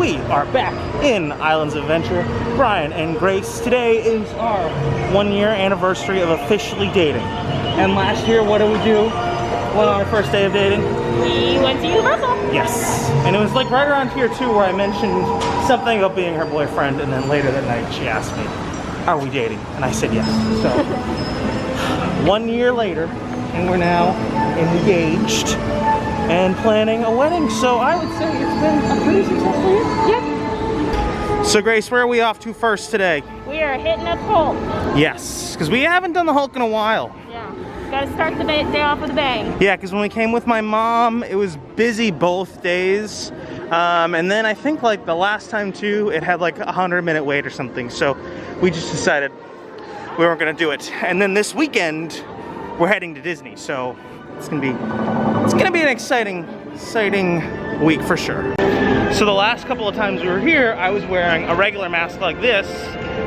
We are back in Islands of Adventure. Brian and Grace, today is our 1-year anniversary of officially dating. And last year, what did we do on our first day of dating? We went to Universal. Yes. And it was like right around here too where I mentioned something about being her boyfriend, and then later that night she asked me, are we dating? And I said yes. So 1 year later, and we're now engaged and planning a wedding. So I would say it's been a pretty successful year. Yep. So Grace, where are we off to first today? We are hitting up Hulk. Yes, because we haven't done the Hulk in a while. Yeah. Gotta start the day off with a bang. Yeah, because when we came with my mom, it was busy both days. And then I think like the last time too, it had like a 100-minute wait or something. So we just decided we weren't gonna do it. And then this weekend, we're heading to Disney. So it's gonna be an exciting week for sure. So the last couple of times we were here, I was wearing a regular mask like this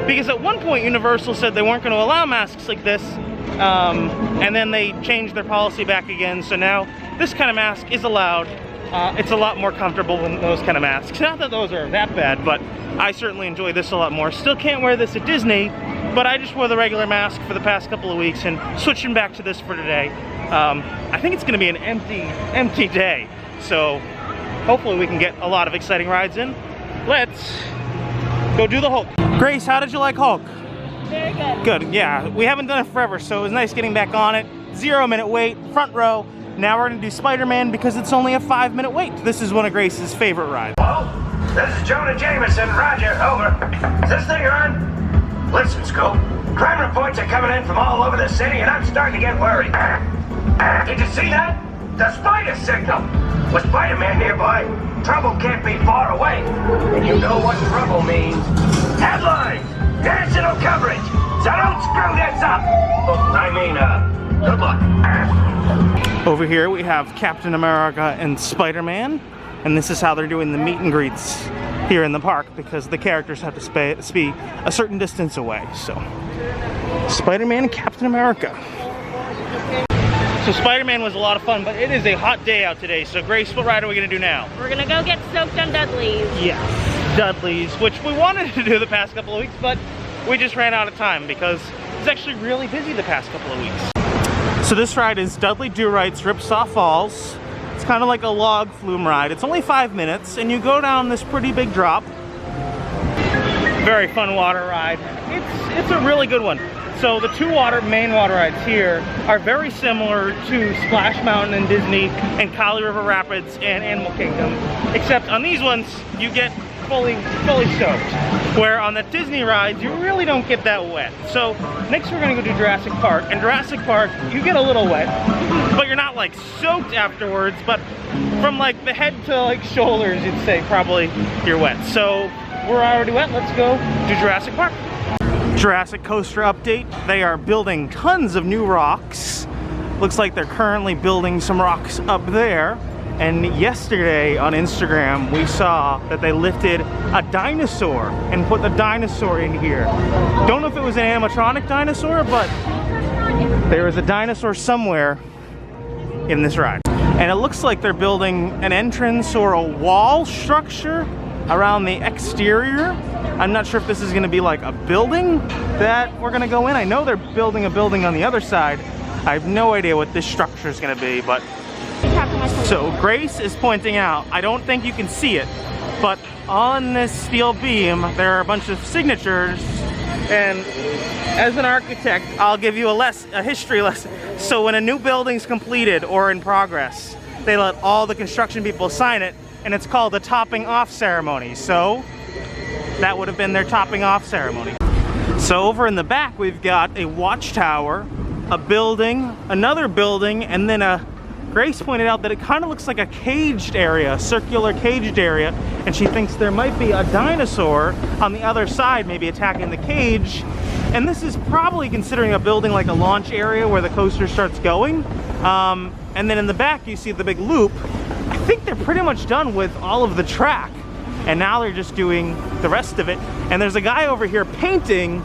because at one point Universal said they weren't going to allow masks like this, and then they changed their policy back again. So now this kind of mask is allowed. It's a lot more comfortable than those kind of masks. Not that those are that bad, but I certainly enjoy this a lot more. Still can't wear this at Disney, but I just wore the regular mask for the past couple of weeks and switching back to this for today. I think it's going to be an empty day, so hopefully we can get a lot of exciting rides in. Let's go do the Hulk. Grace, how did you like Hulk? Very good. Good, yeah. We haven't done it forever, so it was nice getting back on it. 0-minute wait, front row. Now we're going to do Spider-Man because it's only a 5-minute wait. This is one of Grace's favorite rides. Hello, this is Jonah Jameson. Roger, over. Is this thing on? Listen, Scoop. Crime reports are coming in from all over the city, and I'm starting to get worried. Did you see that? The spider signal. With Spider-Man nearby, trouble can't be far away. And you know what trouble means. Headlines! National coverage! So don't screw this up! Good luck. Over here we have Captain America and Spider-Man. And this is how they're doing the meet and greets here in the park because the characters have to be a certain distance away. So, Spider-Man and Captain America. So Spider-Man was a lot of fun, but it is a hot day out today. So Grace, what ride are we gonna do now? We're gonna go get soaked on Dudley's. Yes, Dudley's, which we wanted to do the past couple of weeks, but we just ran out of time because it's actually really busy the past couple of weeks. So this ride is Dudley Do-Right's Ripsaw Falls. It's kind of like a log flume ride. It's only 5 minutes, and you go down this pretty big drop. Very fun water ride. It's a really good one. So the two main water rides here are very similar to Splash Mountain in Disney and Kali River Rapids and Animal Kingdom, except on these ones you get fully soaked. Where on the Disney rides you really don't get that wet. So next we're gonna go to Jurassic Park, and Jurassic Park you get a little wet, but you're not like soaked afterwards. But from like the head to like shoulders, you'd say probably you're wet. So we're already wet. Let's go to Jurassic Park. Jurassic Coaster update. They are building tons of new rocks. Looks like they're currently building some rocks up there. And yesterday on Instagram, we saw that they lifted a dinosaur and put the dinosaur in here. Don't know if it was an animatronic dinosaur, but there is a dinosaur somewhere in this ride. And it looks like they're building an entrance or a wall structure around the exterior. I'm not sure if this is gonna be like a building that we're gonna go in. I know they're building a building on the other side. I have no idea what this structure is gonna be, but. So Grace is pointing out, I don't think you can see it, but on this steel beam, there are a bunch of signatures. And as an architect, I'll give you a history lesson. So when a new building's completed or in progress, they let all the construction people sign it, and it's called a topping off ceremony. So that would have been their topping off ceremony. So over in the back, we've got a watchtower, a building, another building, and then Grace pointed out that it kind of looks like a caged area, a circular caged area, and she thinks there might be a dinosaur on the other side, maybe attacking the cage. And this is probably considering a building like a launch area where the coaster starts going. And then in the back, you see the big loop. I think they're pretty much done with all of the track. And now they're just doing the rest of it. And there's a guy over here painting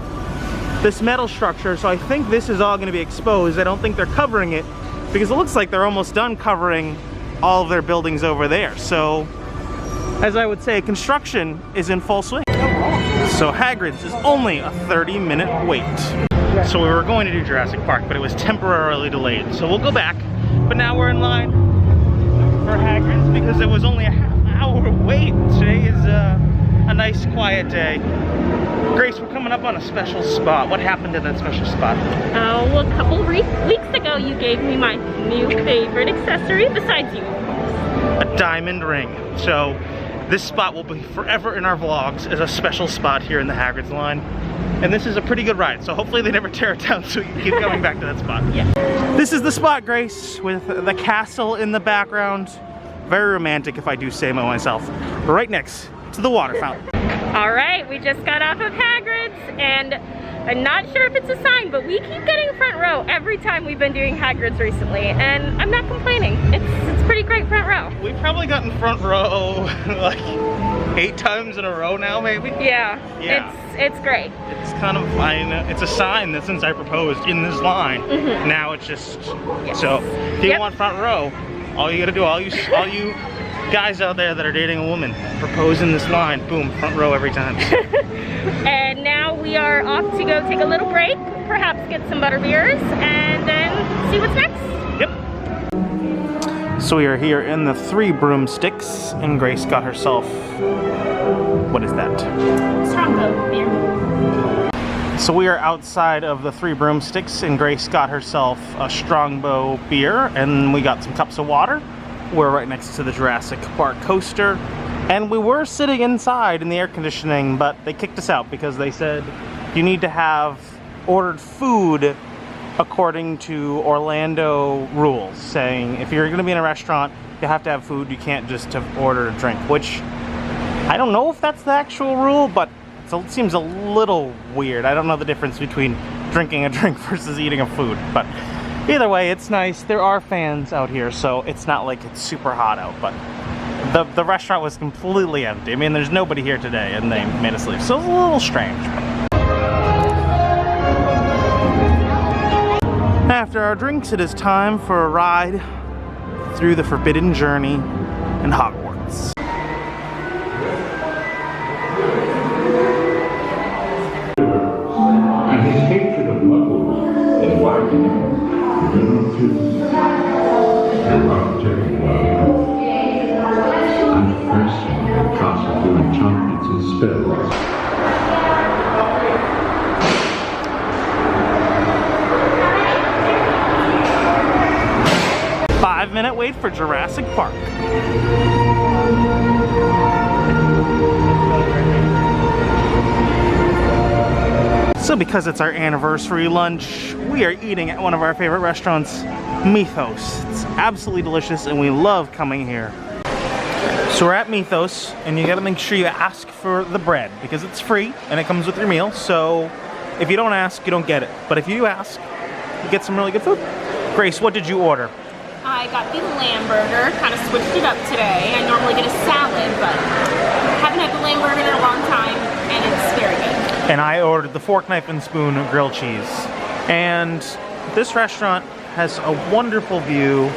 this metal structure, so I think this is all gonna be exposed. I don't think they're covering it because it looks like they're almost done covering all of their buildings over there. So as I would say, construction is in full swing. So Hagrid's is only a 30-minute wait. So we were going to do Jurassic Park, but it was temporarily delayed. So we'll go back, but now we're in line for Hagrid's because it was only a half-hour wait. Today is a nice, quiet day. Grace, we're coming up on a special spot. What happened to that special spot? Oh, well, a couple weeks ago, you gave me my new favorite accessory besides you. A diamond ring. So this spot will be forever in our vlogs as a special spot here in the Hagrid's line. And this is a pretty good ride, so hopefully they never tear it down so we can keep going back to that spot. Yeah. This is the spot, Grace, with the castle in the background. Very romantic, if I do say so myself. Right next to the water fountain. All right, we just got off of Hagrid's, and I'm not sure if it's a sign, but we keep getting front row every time we've been doing Hagrid's recently, and I'm not complaining. It's pretty great front row. We've probably gotten front row like 8 times in a row now, maybe? Yeah. It's great. It's kind of fine. It's a sign that since I proposed in this line, now it's just, so if you want front row, all you gotta do, all you guys out there that are dating a woman, propose in this line, boom, front row every time. And now we are off to go take a little break, perhaps get some butterbeers, and then see what's next. Yep. So we are here in the 3 Broomsticks, and Grace got herself, what is that? Strongbow beer. So we are outside of the 3 Broomsticks, and Grace got herself a Strongbow beer, and we got some cups of water. We're right next to the Jurassic Park coaster, and we were sitting inside in the air conditioning, but they kicked us out because they said you need to have ordered food according to Orlando rules, saying if you're going to be in a restaurant, you have to have food, you can't just have ordered a drink, which I don't know if that's the actual rule, but it seems a little weird. I don't know the difference between drinking a drink versus eating a food, but either way, it's nice. There are fans out here, so it's not like it's super hot out, but the restaurant was completely empty. I mean, there's nobody here today, and they made us leave, so it's a little strange. After our drinks, it is time for a ride through the Forbidden Journey in Hogwarts. And his hatred of muggles is widening. I'm person cast through enchantments and spells. 5-minute wait for Jurassic Park. So because it's our anniversary lunch, we are eating at one of our favorite restaurants, Mythos. It's absolutely delicious and we love coming here. So we're at Mythos, and you gotta make sure you ask for the bread because it's free and it comes with your meal. So if you don't ask, you don't get it. But if you ask, you get some really good food. Grace, what did you order? I got the lamb burger, kind of switched it up today. I normally get a salad, but haven't had the lamb burger in a long time, and it's very good. And I ordered the fork, knife, and spoon grilled cheese. And this restaurant has a wonderful view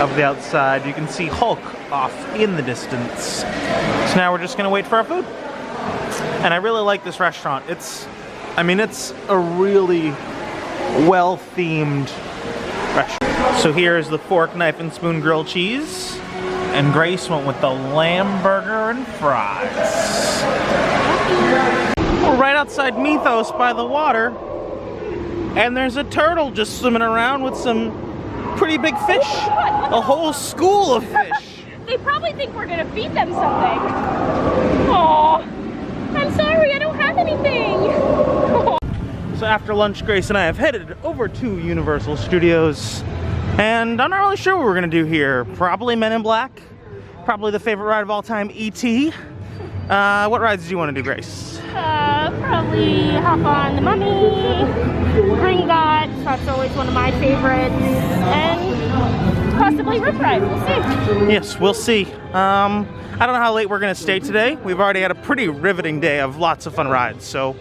of the outside. You can see Hulk off in the distance. So now we're just gonna wait for our food. And I really like this restaurant. It's a really well-themed restaurant. So here's the fork, knife, and spoon grilled cheese. And Grace went with the lamb burger and fries. We're right outside Mythos by the water. And there's a turtle just swimming around with some pretty big fish. A whole school of fish. They probably think we're gonna feed them something. Aw, I'm sorry, I don't have anything. So after lunch, Grace and I have headed over to Universal Studios. And I'm not really sure what we're gonna do here. Probably Men in Black. Probably the favorite ride of all time, E.T. What rides do you want to do, Grace? Probably hop on the Mummy, Gringotts, that's always one of my favorites, and possibly Rip Ride, we'll see. Yes, we'll see. I don't know how late we're gonna stay today. We've already had a pretty riveting day of lots of fun rides, so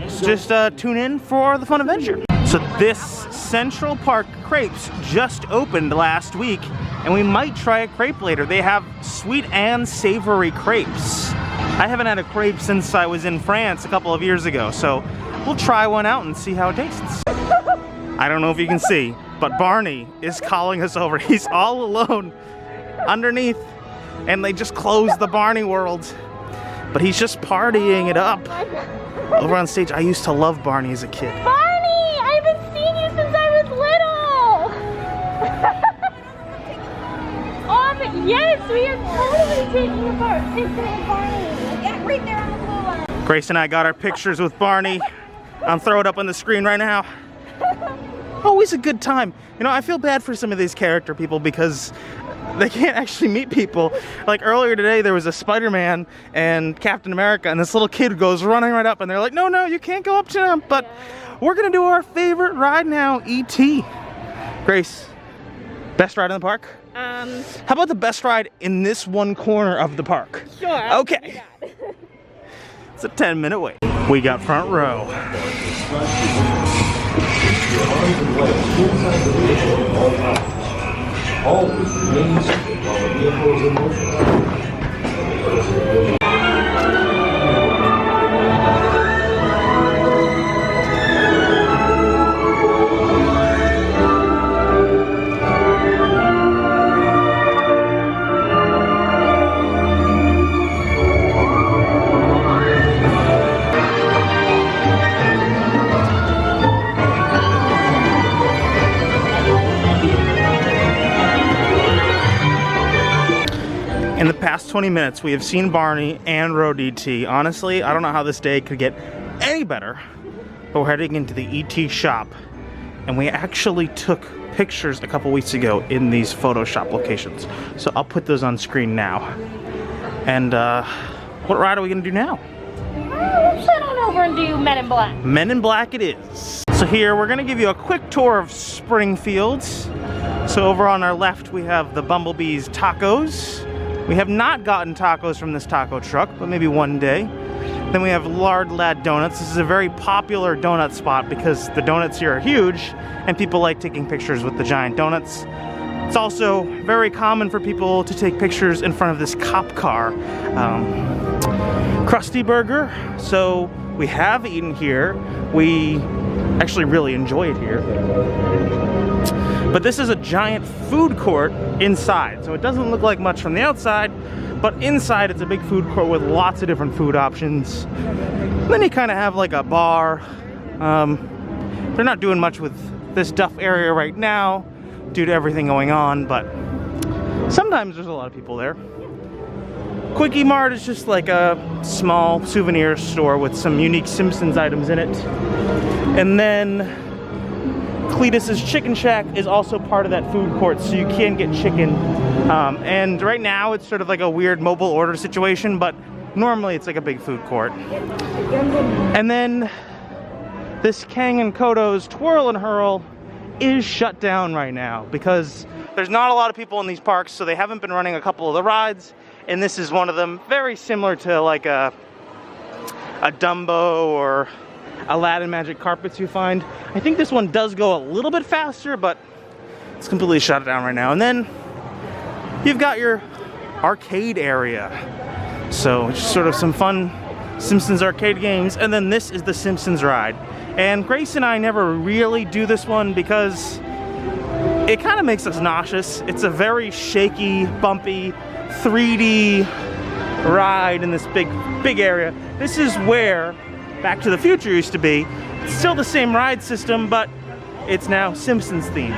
just tune in for the fun adventure. So this Central Park Crepes just opened last week, and we might try a crepe later. They have sweet and savory crepes. I haven't had a crepe since I was in France a couple of years ago, so we'll try one out and see how it tastes. I don't know if you can see, but Barney is calling us over. He's all alone underneath, and they just closed the Barney World. But he's just partying it up over on stage. I used to love Barney as a kid. Barney! I haven't seen you since I was little! Yes, we are totally taking a picture of Barney. Yeah, right there on the blue one. Grace and I got our pictures with Barney. I'll throw it up on the screen right now. Always a good time. You know, I feel bad for some of these character people because they can't actually meet people. Like earlier today, there was a Spider-Man and Captain America, and this little kid goes running right up, and they're like, no, you can't go up to him. But we're gonna do our favorite ride now, E.T. Grace, best ride in the park? How about the best ride in this one corner of the park? Sure. Okay. It's a 10-minute wait. We got front row. Always remains while the vehicle is in motion. In the past 20 minutes, we have seen Barney and rode E.T. Honestly, I don't know how this day could get any better, but we're heading into the E.T. shop, and we actually took pictures a couple weeks ago in these Photoshop locations. So I'll put those on screen now. And what ride are we gonna do now? Let's head on over and do Men in Black. Men in Black it is. So here, we're gonna give you a quick tour of Springfield. So over on our left, we have the Bumblebee's Tacos. We have not gotten tacos from this taco truck, but maybe one day. Then we have Lard Lad Donuts. This is a very popular donut spot because the donuts here are huge and people like taking pictures with the giant donuts. It's also very common for people to take pictures in front of this cop car. Krusty Burger. So we have eaten here. We actually really enjoy it here. But this is a giant food court inside, so it doesn't look like much from the outside, but inside it's a big food court with lots of different food options. Then you kind of have like a bar. They're not doing much with this duff area right now due to everything going on, but sometimes there's a lot of people there. Quickie Mart is just like a small souvenir store with some unique Simpsons items in it. And then Cletus's Chicken Shack is also part of that food court, so you can get chicken. And right now it's sort of like a weird mobile order situation, but normally it's like a big food court. And then this Kang and Kodo's Twirl and Hurl is shut down right now because there's not a lot of people in these parks, so they haven't been running a couple of the rides, and this is one of them, very similar to like a Dumbo or Aladdin Magic Carpets you find. I think this one does go a little bit faster, but it's completely shut down right now. And then you've got your arcade area. So just sort of some fun Simpsons arcade games. And then this is the Simpsons ride. And Grace and I never really do this one because it kind of makes us nauseous. It's a very shaky, bumpy, 3D ride in this big area. This is where Back to the Future used to be. It's still the same ride system, but it's now Simpsons themed.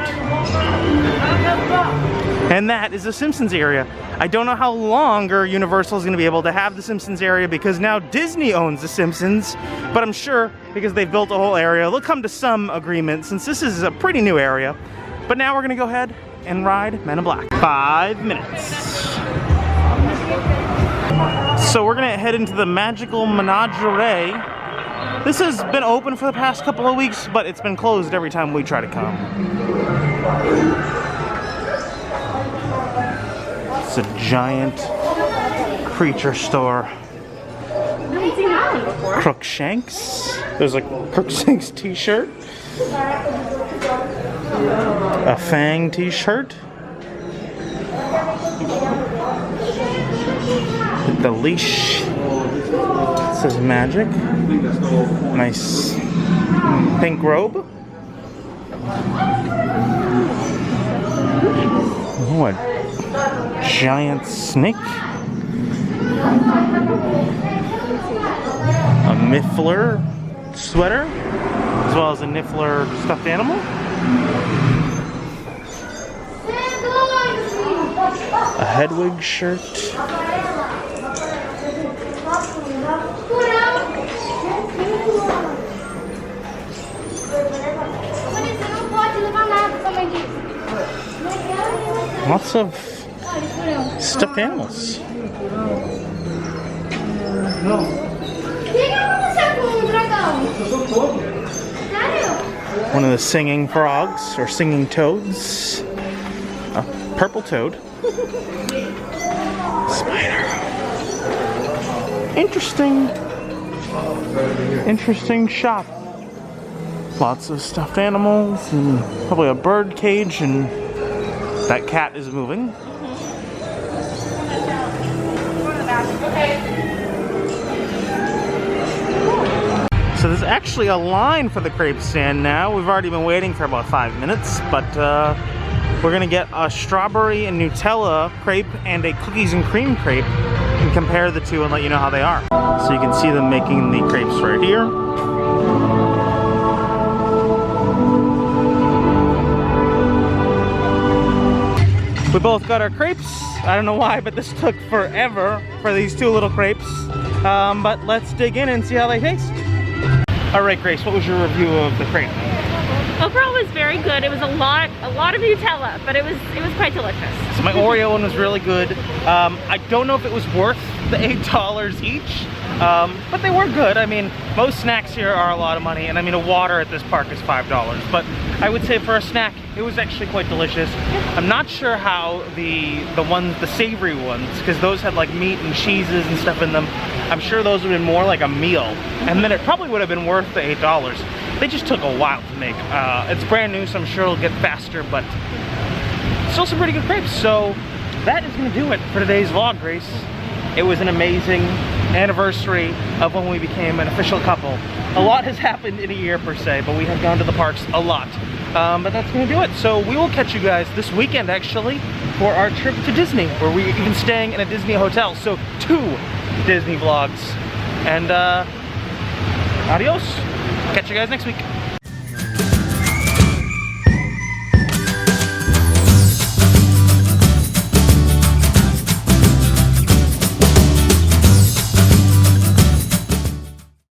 And that is the Simpsons area. I don't know how longer Universal is going to be able to have the Simpsons area because now Disney owns the Simpsons, but I'm sure because they've built a whole area, they'll come to some agreement since this is a pretty new area. But now we're going to go ahead and ride Men in Black. 5 minutes. So we're going to head into the Magical Menagerie. This has been open for the past couple of weeks, but it's been closed every time we try to come. It's a giant creature store. one before. Crookshanks. There's a Crookshanks t-shirt. A Fang t-shirt. The leash. It says magic. Nice pink robe. Oh, a giant snake. A Niffler sweater, as well as a Niffler stuffed animal. A Hedwig shirt. Lots of stuffed animals. One of the singing frogs, or singing toads. A purple toad. Spider. Interesting shop. Lots of stuffed animals and probably a bird cage, and that cat is moving. So there's actually a line for the crepe stand now. We've already been waiting for about 5 minutes, but we're gonna get a strawberry and Nutella crepe and a cookies and cream crepe and compare the two and let you know how they are. So you can see them making the crepes right here. We both got our crepes. I don't know why, but this took forever for these two little crepes. But let's dig in and see how they taste. All right, Grace, what was your review of the crepe? Overall, it was very good. It was a lot of Nutella, but it was quite delicious. So my Oreo one was really good. I don't know if it was worth the $8 each, but they were good. I mean, most snacks here are a lot of money, and I mean, a water at this park is $5. But I would say for a snack, it was actually quite delicious. I'm not sure how the savory ones, because those had like meat and cheeses and stuff in them. I'm sure those would have been more like a meal, and then it probably would have been worth the $8. They just took a while to make. It's brand new, so I'm sure it'll get faster, but still some pretty good crepes. So that is gonna do it for today's vlog, Grace. It was an amazing anniversary of when we became an official couple. A lot has happened in a year per se, but we have gone to the parks a lot. But that's gonna do it. So we will catch you guys this weekend actually for our trip to Disney, where we're even staying in a Disney hotel. So 2 Disney vlogs. And adios. Catch you guys next week.